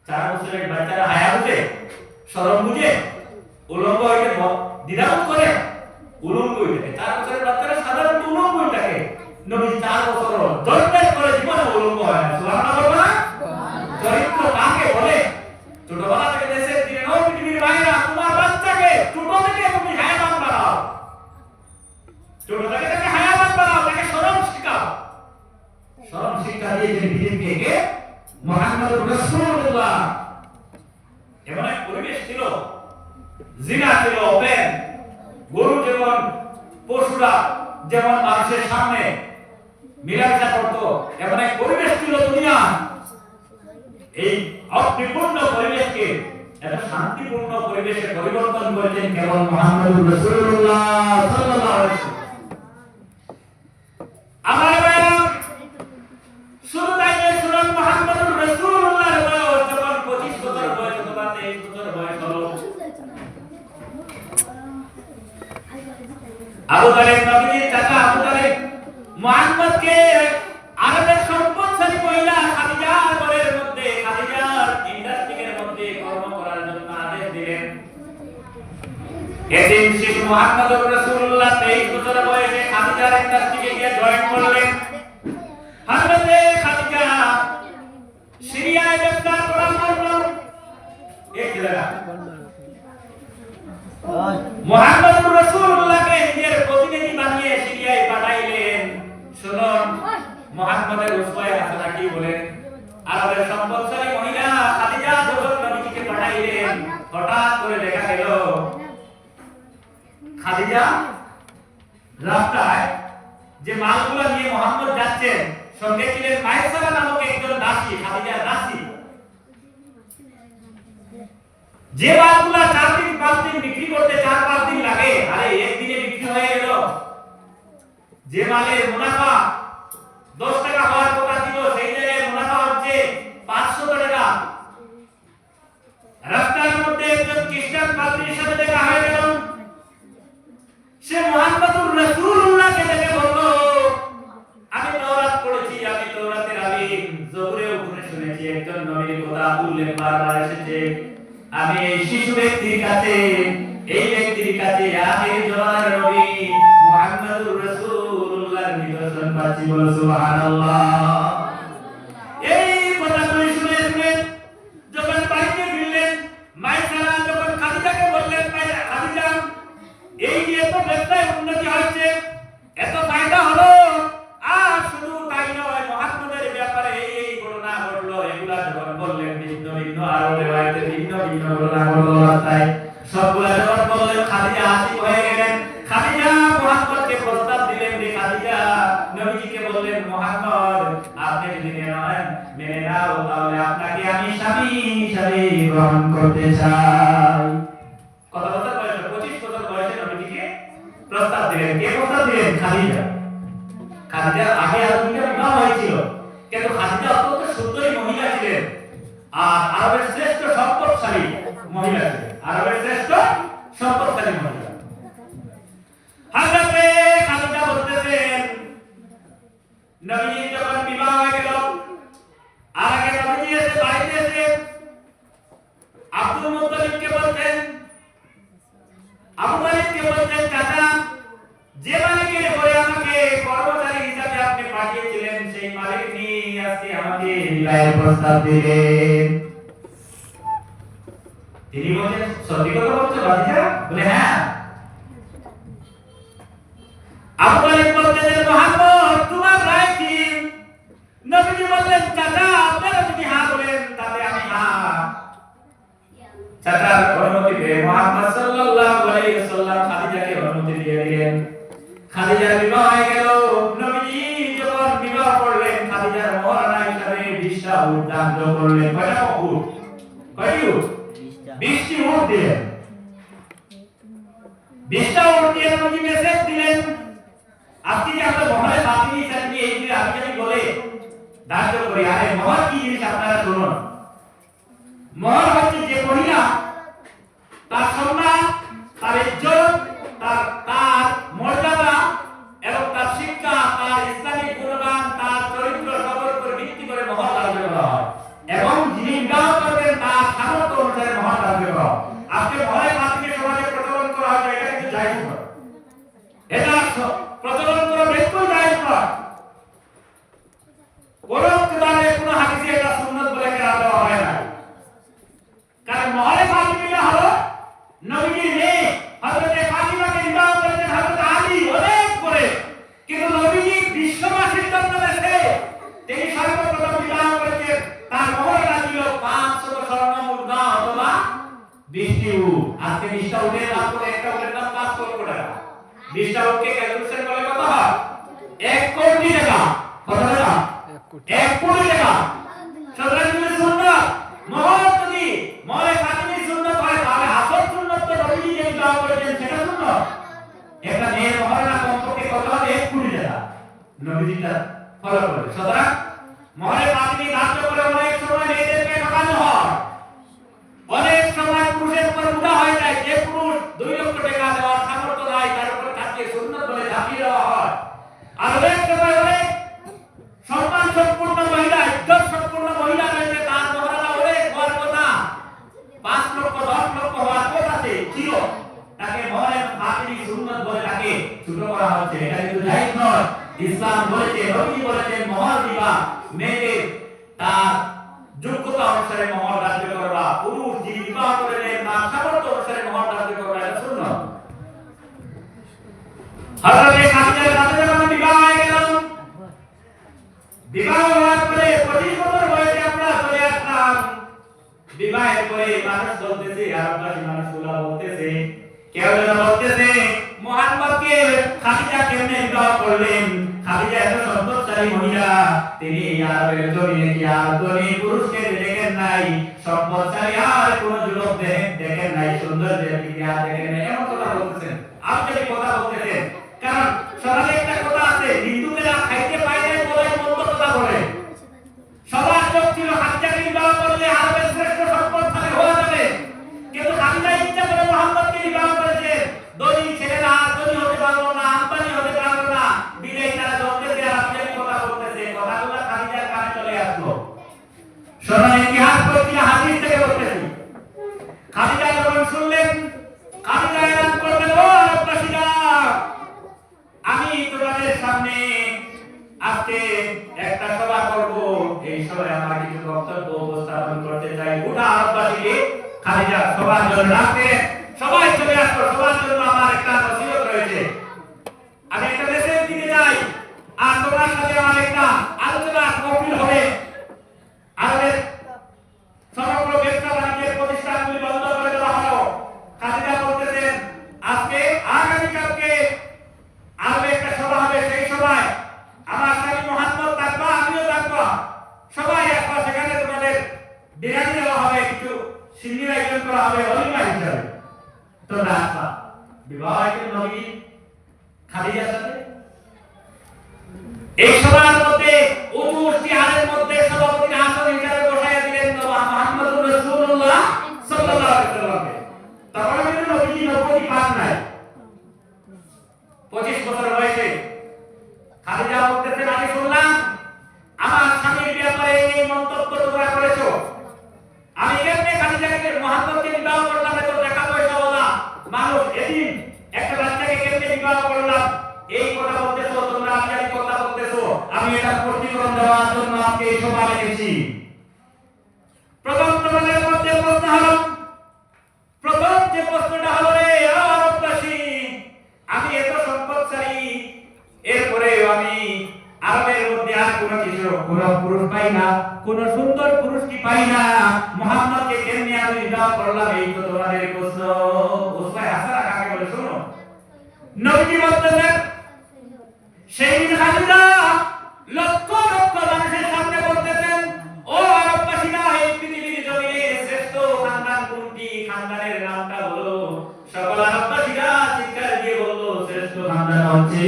4 বছরের বাচ্চারা হায়া বুঝে, শরম বুঝে, উলঙ্গ হইতে দ্বিধাবোধ করে, উলঙ্গ হইতে। 4 বছরের বাচ্চারা সাধারণত উলঙ্গ হয়ে থাকে। নবী 4 বছর জন্মের পরে জীবনে উলঙ্গ হয় না। সুবহানাল্লাহ বলবা না? চরিত্র কাকে বলে? ছোটবেলা থেকে দেশের দিনে ও পৃথিবীর ভাইরা, তোমার বাচ্চাকে ছোট থেকে তুমি হায়াবান বানাও, ছোট থেকে তাকে হায়াবান বানাও, তাকে শরম শিখাও। শরম শিক্ষা দিয়ে যে পৃথিবীকে মুহাম্মদুর রাসূলুল্লাহ, এমন এক পরিবেশ ছিল, জিনা ছিল ওপেন, গরু যেমন, পশুরা যেমন মানুষের সামনে মিলামেশা করতো, এমন এক পরিবেশ ছিল দুনিয়া। এই অপরিপূর্ণ পরিবেশকে এত শান্তিপূর্ণ পরিবেশে পরিবর্তন করেছেন কেবল মুহাম্মদুর রাসূলুল্লাহ সাল্লাল্লাহু আলাইহি ওয়াসাল্লাম। আমার ভাইরা, শুরু থেকে শুনুন, মুহাম্মদুর রাসূলুল্লাহর বয়স যখন 25 বছর বয়স অথবা 23 বছর বয়স হলো, আবু তালিব নবীর চাচা আবু তালিব মুহাম্মদকে আরবের সম্পদশালী মহিলা খাদিজার ঘরের মধ্যে, খাদিজার ইন্ডাস্ট্রির মধ্যে কর্ম করার জন্য আদেশ দিলেন। এদিন শিশু মুহাম্মদুর রাসূলুল্লাহ 23 বছর বয়সে খাদিজার ইন্ডাস্ট্রিতে গিয়ে জয়েন করলেন। হযরতে খাদিজা সিরিয়ায় ব্যবসা করার জন্য এক জায়গা মুহাম্মদুর রাসূলুল্লাহকে নিজের প্রতিনিধি বানিয়ে সিরিয়ায় পাঠাইলেন। শুনুন মুহাম্মদের উসওয়ায়ে হাসানা কি বলেন। আরবের সম্পদশালী মহিলা খাদিজা যখন নবীকে পাঠাইলেন, একদিন হঠাৎ করে দেখা গেল খাদিজা রাস্তায় যে মালগুলো নিয়ে মোহাম্মদ যাচ্ছেন, সঙ্গে ছিলেন মাইসারা নামক একজন দাসী, খাদিজার দাসী। যে মালগুলো 4 দিন 5 দিন বিক্রি করতে 4-5 দিন লাগে, আরে একদিনে বিক্রি হয়ে গেল। যে মালের মুনাফা 10 টাকা হওয়ার কথা ছিল, সেই জায়গায় মুনাফা হচ্ছে 500 টাকা। রাস্তার মধ্যে একজন খ্রিস্টান পাদ্রীর সাথে দেখা হয়ে গেল। সে মুহাম্মদুর রাসূলুল্লাহকে দেখে বলল, আমি তাওরাত পড়েছি, আমি তাওরাতের আলিম, জবুরেও পড়ে শুনেছি একজন নবীর কথা উল্লেখ বারবার এসেছে। আমি এই শিশু ব্যক্তির কাছে, এই ব্যক্তির কাছে আখির জামানার নবী মুহাম্মদুর রাসূলুল্লাহর নিদর্শন পাচ্ছি। বলো সুবহানাল্লাহ। এই কথাগুলো শুনে শুনে যখন বাড়িতে ফিরলেন, মাইসারা যখন খাদিজাকে বললেন, খাদিজা এই যে এত ব্যবসায় উন্নতি হচ্ছে, এত ফায়দা হলো, আর শুধু তাই নয়, মুহাম্মদের ব্যাপারে এই ঘটনা ঘটলো, এগুলা যখন বললেন, ভিন্ন ভিন্ন আরো রিওয়ায়াতে ভিন্ন ভিন্ন ঘটনা ঘটলো রাস্তায়, সবগুলা যখন বললেন, খাদিজা আশিক হয়ে গেলেন। খাদিজা মুহাম্মদকে প্রস্তাব দিলেন যে খাদিজা নবীজিকে বললেন, মুহাম্মদ আপনি যদি মেনে নাও তাহলে আপনাকে আমি স্বামী হিসেবে গ্রহণ করতে চাই। কত বছর বয়সে? 25 বছর বয়সে নবীজিকে প্রস্তাব দিলেন। কে প্রস্তাব দিলেন? খাদিজা। খাদিজার আগে আর দুইটা বিবাহ হয়েছিল, কিন্তু খাদিজা অত্যন্ত সুন্দরী মহিলা ছিলেন, আর আরবের শ্রেষ্ঠ সম্পদশালী মহিলা ছিলেন, আরবের শ্রেষ্ঠ সম্পদশালী মহিলা। হযরতে খাদিজা বলতেছেন, নবীজি যখন বিবাহ হয়ে গেল, আর আগে নবীজি এসে বাড়িতে এসে আব্দুল মুত্তালিবকে বলতেন, আবু তালিবকে বলতেন, চাচা যে মালিকের ঘরে আমাকে কর্মচারী হিসাবে আপনি পাঠিয়েছিলেন, সেই মালিক নিয়ে আজকে আমাকে বিবাহের প্রস্তাব দিলেন। তিনি বলেন, সত্যি কথা বলছো ভাতিজা? বলে হ্যাঁ। আবু তালিব বলতেন, মুহাম্মদ তোমার রায় কি? নবীজি বললেন, চাচা আপনারা যদি হ্যাঁ বলেন তাহলে আমি হ্যাঁ। চাচার অনুমতি পেয়ে মুহাম্মদ সাল্লাল্লাহু আলাইহি ওয়াসাল্লাম খাদিজাকে অনুমতি দিয়ে দিলেন। খাদিজার বিবাহ হয়ে গেল। নবীজি যখন বিবাহ করলেন, খাদিজার মহারানা হিসেবে 20টা উট দান করলেন। কয়টা উট? কয়টি উট? 20টি উট দিলেন। 20টা উট দিয়ে নবীজি মেসেজ দিলেন, আজকে যে আমরা মহারে ফাতিমি হিসেবে এই যে আমি বলে দান করি, আরে মহর কি জিনিস আপনারা শুনুন। মহর হচ্ছে যে মহিলা তার সম্মান, তার ইজ্জত, তার মর্যাদা এবং তার শিক্ষা, তার ইসলামিক গুণগান, তার চরিত্র সবর উপর ভিত্তি করে মহর ধার্য করা হয়, এবং যিনি বিবাহ করবেন তার সামর্থ্য অনুসারে মহর ধার্য করা হয়। আজকে মহরে ফাতিমি সমাজে প্রচলন করা হয়, এটা কিন্তু জায়েজ নয়, এটা প্রচলন করা বিলকুল জায়েজ নয়। কোন কোরআনে কোন হাদিসে এটা সুন্নাত বলে কেন দেওয়া হয় না? কারণ মহরে ফাতিমিটা হলো নবীজির মেয়ে, হযরতে ফাতিমাকে বিবাহ করেছেন হযরত আলী অনেক করে, কিন্তু নবীজি বিশ্ববাসীর জন্য এসে তিনি সর্বপ্রথম বিবাহ করেছেন, তার মহরটা ছিল 500 স্বর্ণ মুদ্রা অথবা 20টি উট। আজকে 20টা উটের দাম করে একটা উটের দাম 5 লক্ষ টাকা। 20টা উটকে ক্যালকুলেশন করলে কত হয়? 1 কোটি টাকা। কত টাকা? 1 কোটি টাকা। সুতরাং তুমি সুন্নাত মহর যদি মহরে ফাতিমি সুন্নাত হয়, তাহলে আসল সুন্নাত তো নবীজি যে বিবাহ করেছেন সেটা সুন্নাত। একটা মেয়ের মহর না কমপক্ষে কত হবে? 1 কোটি টাকা। নবীজিটা ফলো করে। সুতরাং মহরে ফাতিমি ধার্য করে অনেক সময় মেয়েদেরকে ঠকানো হয়, অনেক সময় পুরুষের উপর বোঝা হয়ে যায়। যে পুরুষ 2 লক্ষ টাকা দেওয়ার সামর্থ্য নাই, তার উপর তাকে সুন্নাত বলে ঝাঁপিয়ে দেওয়া হয়। আর অনেক সময় অনেক সম্মান সম্পূর্ণ মহিলা, ইজ্জত বিবাহের পরে মানুষ বলতেছে, আরববাসী মানুষগুলো বলতেছে, কেউ যেন বলতেছে মুহাম্মদকে খাদিজা কেমনে বিবাহ করলেন? খাদিজা এত সম্পদশালী মহিলা, তিনি আরবের জমিনে কি আর ধনী পুরুষকে দেখেন নাই? সম্পদশালী আর কোন যুবক দেখেন নাই? সৌন্দর্যের দিকে আর দেখেন নাই? এমন কথা বলতেছেন, আপনি কথা বলতেছেন। কারণ সমাজে একটা কথা আছে, হিন্দুরা খাইতে পায় না বলে মন্দ কথা বলে। সবার চোখ ছিল খাদিজাকে বিবাহ করলে আরবের শ্রেষ্ঠ সম্পদশালী হওয়া যাবে, কিন্তু খাদিজা ইচ্ছা করে মুহাম্মদকে বিবাহ করেছে। ধনী ছেলেরা ধনী হতে পারলো না, আম্বানি হতে পারলো না, বিদায় তারা বলতেছে আর আপনি কথা বলতেছে, কথাগুলো খাদিজার কানে চলে আসলো। শোনো, ইতিহাস বলছি না, হাদিস থেকে বলতেছি। খাদিজা যখন শুনলেন, খাদিজা এলান করলেন, ও আরববাসীরা, আমি তোমাদের সামনে আজকে একটা সভা করব। এই সভায় আমার কিছু বক্তব্য উপস্থাপন করতে চাই। গোটা আরববাসীকে খাদিজা সবার জন্য ডাকতে, সবাই চলে আসো, সবার জন্য আমার একটা নসিহত রয়েছে। আমি একটা মেসেজ দিতে চাই, আর তোমার সাথে আমার একটা আলোচনা কমপ্লিট হবে। আরবের সমগ্র ব্যবসা বাণিজ্যের প্রতিষ্ঠানগুলি বন্ধ করে দেওয়া হলো। খাদিজা বলতেছেন, আজকে আগামীকালকে আরবে একটা সভা হবে, সেই সভায় আমার স্বামী মুহাম্মদ থাকবা, আমিও থাকবো, সবাই আসবা। সেখানে তোমাদের বিরিয়ানি দেওয়া হবে, কিছু সিন্নির আয়োজন করা হবে অলিমা হিসাবে, তোমরা আসবা। বিবাহ হয়েছিল নবী খাদিজার সাথে। এই সভার মধ্যে উঁচু চেয়ারের মধ্যে সভাপতির আসন হিসাবে বসাইয়া দিলেন মুহাম্মদুর রাসূলুল্লাহ সাল্লাল্লাহু আলাইহি ওয়াসাল্লামকে। তখন কিন্তু নবীজি নবুয়তি পান নাই, 25 বছর বয়সে। খাদিজা বলতেছেন, আমি শুনলাম আমার স্বামীর ব্যাপারে এই মন্তব্য তোমরা করেছো। আমি কেমনে খাদিজাকে মুহাম্মদকে বিবাহ করলাম এত টাকা পয়সা ওলা মানুষ, এদিন একটা বাচ্চাকে কেমনে বিবাহ করলাম, এই কথা বলতেছো তোমরা, আমি কথা বলতেছো। আমি এটা প্রতিক্রম দেওয়ার জন্য আজকে এই সভা রেখেছি। প্রথম তোমাদের মধ্যে প্রশ্ন হলো, প্রথম যে প্রশ্নটা হলো, রে আরববাসী, আমি এত সম্পদশালী, এরপরেও আমি আরবের মধ্যে আর কোন কিছু, কোন পুরুষ পাই না, কোন সুন্দর পুরুষ কি পাই না, মুহাম্মদকে কেমনে আমি বিবাহ করলাম? এই তো তোমাদের প্রশ্ন। উসমায় হাসানা কাকে বলে শোনো। নবী বলতেছেন, সেই দিন খাদিজা লক্ষ লক্ষ মানুষের সামনে বলতেছেন, ও আরববাসীরা, এই পৃথিবীর জমিনে শ্রেষ্ঠ খানদান কোনটি? খানদানের নামটা বলো। সকল আরববাসীরা চিৎকার দিয়ে বলল, শ্রেষ্ঠ খানদান হচ্ছে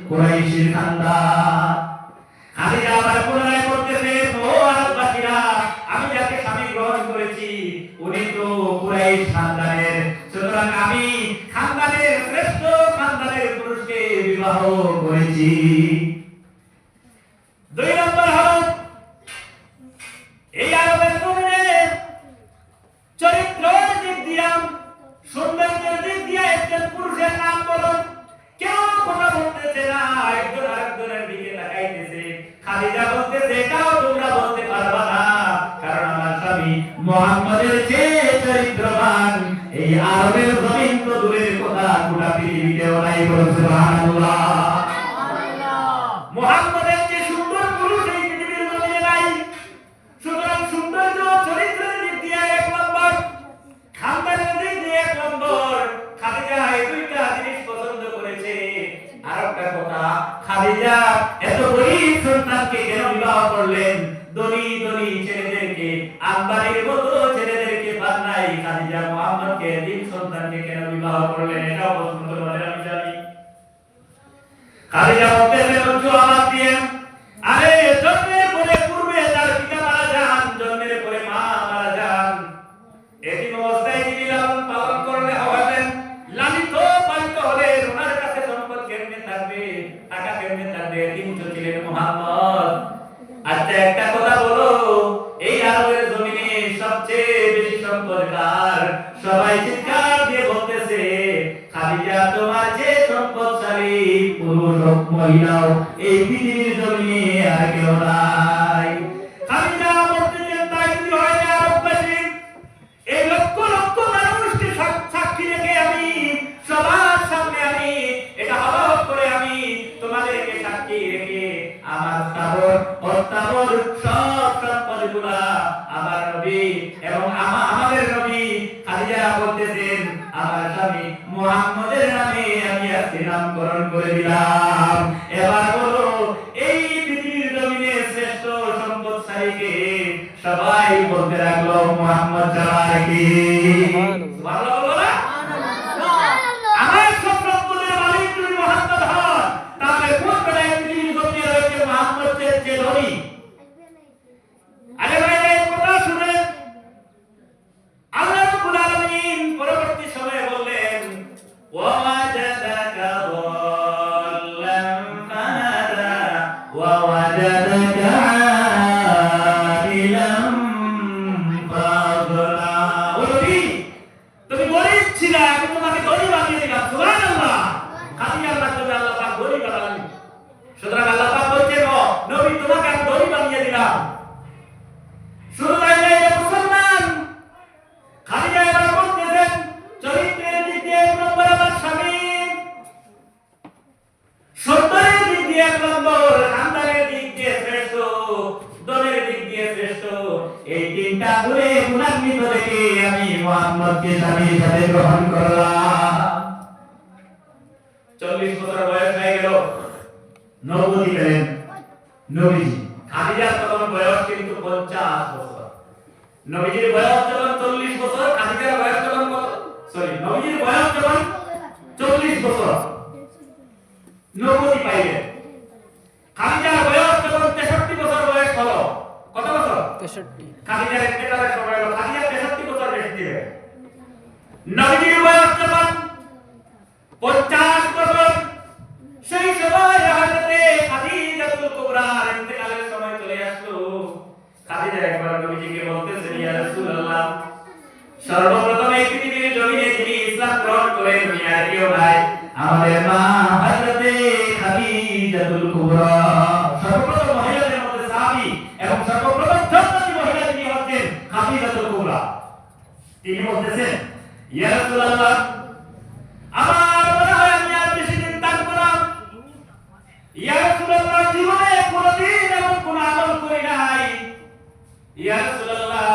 কুরাইশের খানদান। খাদিজা আবার পুনরায় বলতেছেন, ও আরববাসীরা, আমি যাকে স্বামী গ্রহণ করেছি উনি তো কুরাইশ খানদানের, সুতরাং আমি খানদানের শ্রেষ্ঠ খানদানের পুরুষকে বিবাহ করেছি। 2 নম্বর হলো, এই আরবের জমিনে চরিত্রের দিক দিয়া, সৌন্দর্যের দিক দিয়া একজন পুরুষের নাম বলো। কেউ কথা বলতেছে না, একজন আরেকজনের দিকে তাকাইতেছে। খাদিজা বলতেছে, এটাও তোমরা বলতে পারবা না, কারণ আমার স্বামী মুহাম্মদের চেয়ে চরিত্রবান এই আরবের জমিন তো দূরের কথা, গোটা পৃথিবীতেও নাই। সুবহানাল্লাহ। মুহাম্মদের চেয়ে সুন্দর পুরুষ এই পৃথিবীর জমিনে নাই। সুতরাং সৌন্দর্য, চরিত্রের দিক দিয়ে 1 নম্বর, খানদানের দিক দিয়ে 1 নম্বর। খাদিজা এই দুইটা জিনিস পছন্দ করেছে। আর একটা কথা, খাদিজা এত গরিব সন্তানকে কেন বিবাহ করলেন? ধনী ধনী ছেলেদেরকে, আম্বানির মতো ছেলেদেরকে পান নাই, খাদিজা মুহাম্মদকে এতিম সন্তানকে কেন বিবাহ করলেন? এটাও প্রশ্ন তোমাদের আমি জানি। খাদিজা বলতেছেন, জবাব দিয়ে, আরে জন্মের পরে পূর্বে তার পিতা মারা যান, জন্মের পরে মা মারা যান, এতিম অবস্থায় তিনি লালন পালন করলে হবেন, লালিত পালিত হলে ওনার কাছে সম্পদ কেমনে থাকবে, টাকা কেমনে থাকবে? এতিম তো ছিলেন মুহাম্মদ। আচ্ছা একটা কথা বলো, এই আরবের জমিনে সবচেয়ে বেশি সম্পদ কার? সবাই চিৎকার দিয়ে বলতেছে, খাদিজা তোমার চেয়ে সম্পদশালী পুরুষ হোক মহিলাও এই পৃথিবীর জমিনে আর কেউ নাই। খাদিজা বলতেছেন, তাই যদি হয় না আরববাসী, এই লক্ষ লক্ষ মানুষকে সাক্ষী রেখে আমি সবার সামনে আমি এটা হলফ করে আমি তোমাদেরকে সাক্ষী রেখে আমার স্থাবর অস্থাবর সব সম্পদগুলা আমার নবী এবং আমার সবাই বলতে লাগলো মুহাম্মদ ছাড়া আর কি সুবহানাল্লাহ বলো না আমার সব রব্বুলের মালিক তুমি মুহাম্মদ হন তাহলে কোন বেলায় পৃথিবীর জমিনে রয়েছে মুহাম্মদ যে ধনী আরে ভাই এই কথা শুনে আল্লাহ রাব্বুল আলামিন পরবর্তী সময়ে বললেন ওয়া ওয়াজাদাকা দাল্লান ফাহাদা ওয়া ওয়াজাদাকা আইলাম ফাগনা ওলি তুমি গরীব ছিলে আমি তোমাকে ধনী বানিয়ে দিলাম সুবহানাল্লাহ খাদিজার মাধ্যমে আল্লাহ পাক ধনী বানালেন সুতরাং আল্লাহ পাক বলছেন নবী তোমাকে আমি ধনী বানিয়ে দিলাম শুরু হয়ে মুসলমান খাদিজা এবার বলতেছেন চরিত্রের দিক দিয়ে এক নম্বর আমার স্বামী সত্তরের দিক দিয়ে এক নম্বর খানদানের দিক দিয়ে শ্রেষ্ঠ দলের দিক দিয়ে শ্রেষ্ঠ এই তিনটা গুণে গুণান্বিত দেখে আমি মুহাম্মদকে স্বামী হিসেবে গ্রহণ করলাম 40 বছর বয়স হয়ে গেল নবুয়তি পেলেন নবীজি খাদিজার তখন বয়স কিন্তু 50 বছর নবীজির বয়স যখন 40 বছর খাদিজার বয়স যখন কত নবীজির বয়স যখন 40 বছর নবুয়তি পাইলেন খাদিজার বয়স যখন 63 বছর বয়স হলো কত বছর 63 খাদিজার ইন্তেকালের সময় হলো খাদিজা 63 বছর বেশি ছিলেন নবীজির বয়স যখন 50 বছর সেই সময় হযরতে খাদিজাতুল কুবরার ইন্তেকালের সময় চলে আসলো খাদিজা একবার নবীজিকে বলতেছেন ইয়া রাসূলুল্লাহ সর্বপ্রথম এই পৃথিবীর জমিনে যিনি ইসলাম গ্রহণ করেন উনি আর কেউ নাই আমাদের মা হযরতে খাদিজাতুল কুবরা সর্বপ্রথম মহিলাদের মধ্যে সাহাবী এবং সর্বপ্রথম জান্নাতি মহিলা যিনি হচ্ছেন খাদিজাতুল কুবরা তিনি বলতেছেন ইয়া রাসূলুল্লাহ আমার মনে হয় আমি আর বেশি দিন থাকব না ইয়া রাসূলুল্লাহ জীবনে কোনদিন এমন কোন আমল করি নাই ইয়া রাসূলুল্লাহ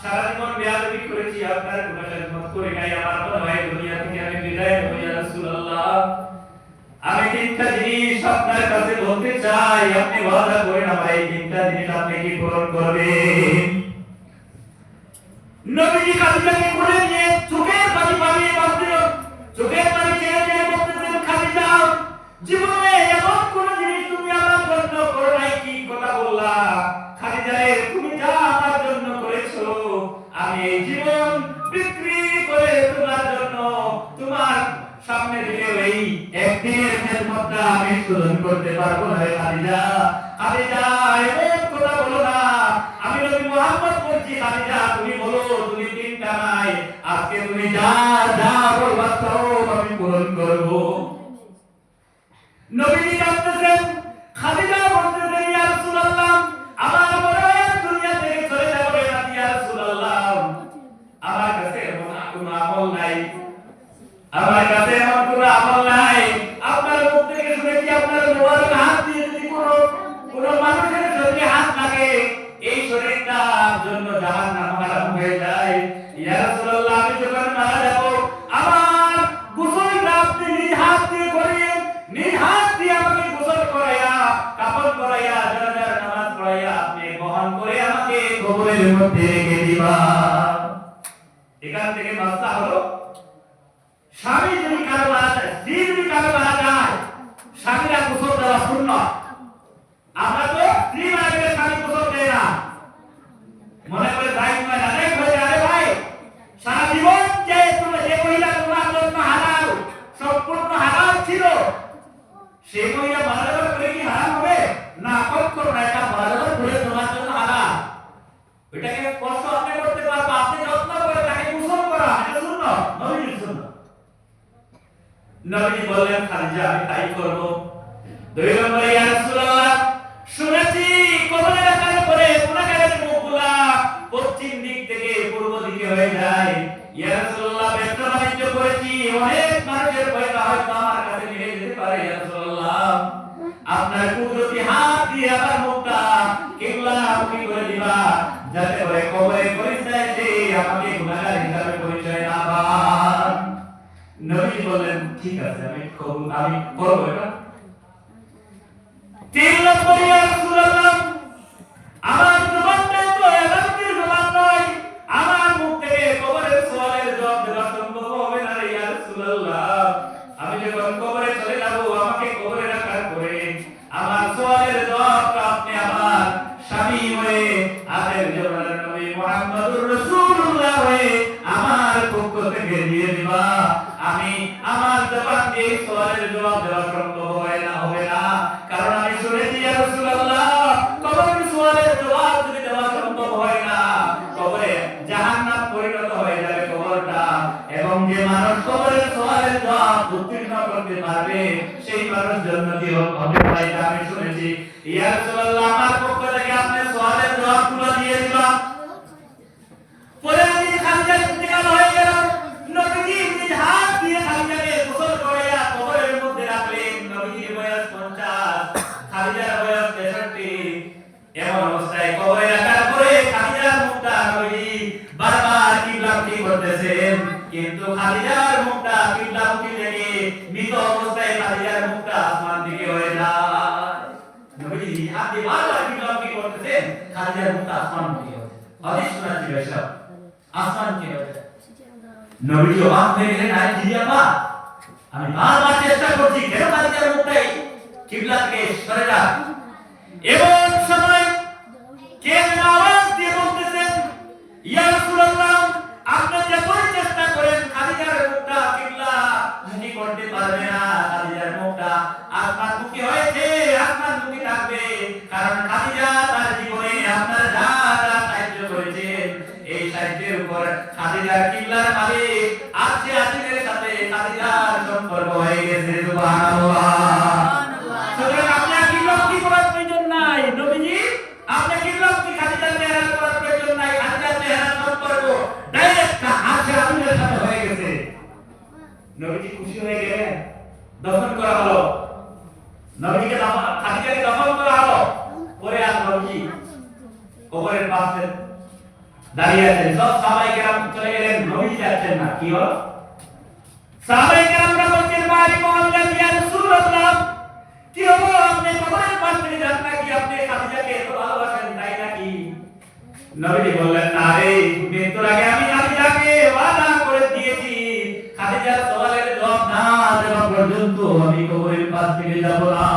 সারা জীবন বেয়াদবি করেছি আপনার কোনো খেদমত করি নাই আমার মনে হয় দুনিয়া থেকে আমি বিদায় নেব ইয়া রাসূলুল্লাহ আমি তিনটা জিনিস আপনার কাছে বলতে চাই আপনি ওয়াদা করেন আমার এই তিনটা জিনিস আপনি কি পূরণ করবেন নবীজি খাদিজাকে কোলে নিয়ে চোখের পানি পানিয়ে বলতেন চোখের পানি ছেড়ে ছেড়ে বলতেছেন খাদিজা জীবনে এমন কোন জিনিস তুমি আমার জন্য করো নাই কি কথা বললা খাদিজা রে তুমি যা আমার জন্য করেছো আমি এই জীবন বিক্রি করে তোমার জন্য তোমার সামনে দিলে এই একদিনের খেদমতটা আমি পূরণ করতে পারবো না খাদিজা খাদিজা এমন কথা বলো না আমি নবী মুহাম্মদ বলছি খাদিজা তুমি বলো তুমি তিনটা নাই আজকে তুমি যা যা বলবা সব আমি পূরণ করব নবীজি কাঁদতেছেন খাদিজা বলতেছেন ইয়া রাসূলুল্লাহ আমার মনে হয় দুনিয়া থেকে চলে যাব ইয়া রাসূলুল্লাহ আমার কাছে এমন কোনো আমল নাই আমার কাছে এমন কোনো আমল নাই আপনার মুখ থেকে শুনেছি আপনার মোবারক হাত দিয়ে যদি কোনো মানুষের শরীরে হাত লাগে এই শরীরটার জন্য জাহান্নাম হারাম হয়ে যায় ইয়া রাসূলুল্লাহ আমি যখন মারা যাব আমার গোসলটা আপনি নিজ হাত দিয়ে করিয়ে নিজ হাত দিয়ে আমাকে গোসল করাইয়া কাফন করাইয়া জানাজার নামাজ পড়াইয়া আপনি বহন করে আমাকে কবরের মধ্যে রেখে দিবা এখান থেকে মাসলা হলো স্বামী যদি কারো মারা যায় স্ত্রী যদি কারো মারা যায় স্বামীরা গোসল দেওয়া সুন্নাত আমরা তো স্ত্রী মারা গেলে স্বামী গোসল দেয় না মনে করে ভাই তোমার অনেক হয়ে আরে ভাই সারা জীবন যে মহিলা তোমার জন্য হালাল সম্পূর্ণ হালাল ছিল সেই মহিলা মারা যাওয়ার পরে কি হারাম হবে না কখনো না এটা মারা যাওয়ার পরে তোমার জন্য হালাল এটাকে কষ্ট আপনি করতে পারবেন আপনি যত্ন করে তাকে গোসল করা এটা সুন্নাত নবীর সুন্নাত নবী বললেন খাদিজা আমি তাই করব দুই নম্বরে ইয়া রাসূলুল্লাহ শুনেছি কবরের আকারে পরে গুনাহগারের মুখগুলা পশ্চিম দিক থেকে পূর্ব দিকে হয়ে যায় ইয়া রাসূলুল্লাহ ব্যবসা বাণিজ্য করেছি অনেক মানুষের পয়সা হয়তো আমার কাছে নিয়ে যেতে পারে ইয়া রাসূলুল্লাহ আপনার কুদরতি হাত দিয়ে আমার মুখটা কিবলামুখী করে দিবা যাতে করে কবরে পরিচয় দিয়ে আমাকে গুনাহগার হিসাবে পরিচয় না পান নবী বলেন ঠিক আছে আমি করব এটা তিন নম্বর ইয়া রাসূলুল্লাহ আমার জবানটা তো এমন মুহাম্মাদুর রাসূলুল্লাহ হয়ে আমার পক্ষ থেকে দিয়ে দিবা। আমি আমার জবান দিয়ে সওয়ালের জবাব দেওয়া সম্ভব হবে না, কারণ আমি শুনেছি ইয়া রাসূলুল্লাহ, কবরের সওয়ালের জবাব যদি দেওয়া সম্ভব হয় না, কবরে জাহান্নাম পরিণত হয়ে যাবে কবরটা, এবং যে মানুষ কবরের সওয়ালের জবাব উত্তীর্ণ করতে পারবে সেই মানুষ জান্নাতি হবে। তাই আমি শুনেছি ইয়া রাসূলুল্লাহ, আমার পক্ষ থেকে আপনি সওয়ালের জবাবগুলো দিয়ে দিলাম। পরে আমি খালিদা ইন্তেকাল হয়ে গেল, নবীজি নিজ হাত দিয়ে খালিদাকে গোসল করাইয়া কবরের মধ্যে রাখলেন। নবীজির বয়স 50, খালিদার বয়স 63। এমন অবস্থায় কবরে রাখার পরে খালিদার মুখটা নবীজি বারবার কিবলামুখী করতেছেন, কিন্তু খালিদার মুখটা কিবলামুখী থেকে মৃত অবস্থায় খালিদার মুখটা আসমান দিকে হয়ে যায়। নবীজি হাত দিয়ে বারবার কিবলামুখী করতেছেন, খালিদার মুখটা আসমানমুখী হয়ে যায়। হাদিস শোনাচ্ছি এসব আসমান কি হয়ে যায়। নবীজি অবাক হয়ে গেলেন, আরে কি আপা, আমি বারবার চেষ্টা করছি কেন খালিদার মুখটাই কিবলা থেকে সরে যায়। এমন সময় কে যেন আওয়াজ দিয়ে বলতেছেন, ইয়া রাসূলুল্লাহ, আপনি যতই চেষ্টা করেন খালিদার মুখটা কিবলা মুখী করতে পারবে না। খালিদার মুখটা আসমানমুখী হয়েছে, আসমানমুখী থাকবে, কারণ খালিদা তার জীবনে আপনার যা যা সাহায্য করেছেন, এই সাহায্যের উপর খালিদার কিবলার মালিক আজকে আজিমের সাথে খালিদার সম্পর্ক হয়ে গেছে। সুবহানাল্লাহ। সুতরাং আপনার কিবলামুখী করার প্রয়োজন নাই নবীজি, আপনি কিবলামুখী খালিদার চেহারা করার প্রয়োজন নাই। খালিদার চেহারা সম্পর্ক ডাইরেক্ট আজকে আজিমের সাথে হয়ে গেছে। নবীজি খুশি হয়ে গেলেন, দফন করা হলো, নবীকে খালিদাকে দফন করা হলো। পরে আর নবীজি কবরের পাশে দাঁড়িয়ে আছেন, সব সাহাবায়ে কেরাম চলে গেলেন, নবী যাচ্ছেন না। কি হলো? সাহাবায়ে কেরামরা বলছেন, মারি মুহাম্মদ ইয়া রাসূলুল্লাহ, কি হলো, আপনি কবরের পাশে যান নাকি? আপনি খালিদাকে এত ভালোবাসেন তাই নাকি? নবীজি বললেন, না রে, মৃত্যুর আগে আমি খালিদাকে ওয়াদা করে দিয়েছি, খালিদার সওয়ালের জবাব না দেওয়া পর্যন্ত আমি কবরের পাশ থেকে যাব না।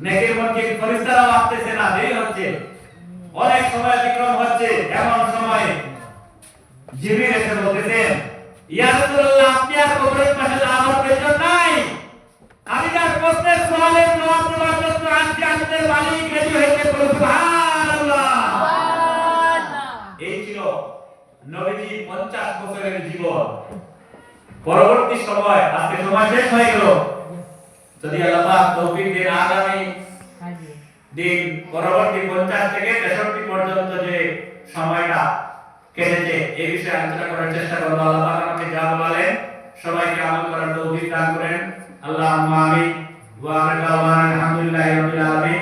নেকের মধ্যে ফেরেশতারাও আসতেছে না, দেরি হচ্ছে, অনেক সময় অতিক্রম হচ্ছে। এমন সময় জিবরিল এসে বলতেছেন, ইয়া রাসূলুল্লাহ, আপনি আর কবরের পাশে যাওয়ার প্রয়োজন নাই, আমি যার প্রশ্নের সওয়ালের জবাব দেওয়ার জন্য আজকে আমাদের মালিক রেডি হয়েছে। সুবহানাল্লাহ। এই ছিল নবীজি 50 বছরের জীবন। পরবর্তী সময়, আজকে সময় শেষ হয়ে গেল, যদি আল্লাহ পাক তৌফিক দেন আগামী দিন পরবর্তী 50 থেকে 63 পর্যন্ত যে সময়টা কেটেছে এই বিষয়ে আলোচনা করার চেষ্টা করব। আল্লাহ পাক আমাকে যা বলেন সবাইকে আমল করার তৌফিক দান করেন। আল্লাহুম্মা আমিন। ওয়া আলহামদুলিল্লাহি রাব্বিল আলামিন।